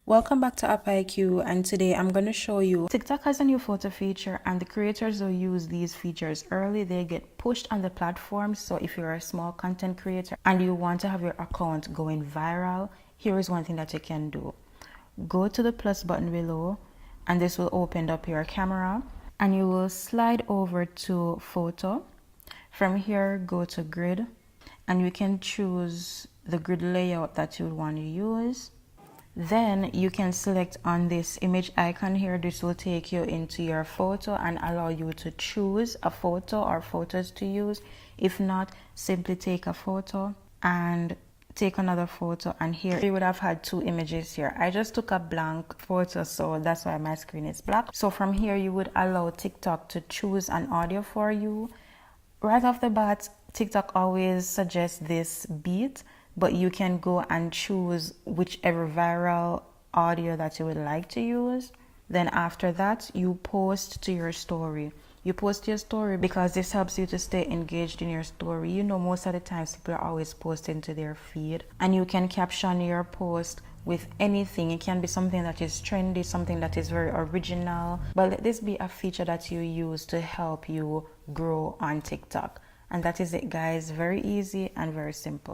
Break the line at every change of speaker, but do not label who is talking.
Welcome back to App IQ, and today I'm going to show you TikTok has a new photo feature, and the creators who use these features early, they get pushed on the platform. So if you're a small content creator and you want to have your account going viral, here is one thing that you can do. Go to the plus button below, and this will open up your camera, and you will slide over to photo. From here, go to grid, and you can choose the grid layout that you want to use. Then you can select on this image icon here. This will take you into your photo and allow you to choose a photo or photos to use. If not, simply take a photo and take another photo, and here you would have had two images here. I just took a blank photo, so that's why my screen is black. So from here you would allow TikTok to choose an audio for you. Right off the bat, TikTok always suggests this beat, but you can go and choose whichever viral audio that you would like to use. Then after that, you post to your story. You post your story because this helps you to stay engaged in your story. You know, most of the times people are always posting to their feed, and you can caption your post with anything. It can be something that is trendy, something that is very original, but let this be a feature that you use to help you grow on TikTok. And that is it, guys. Very easy and very simple.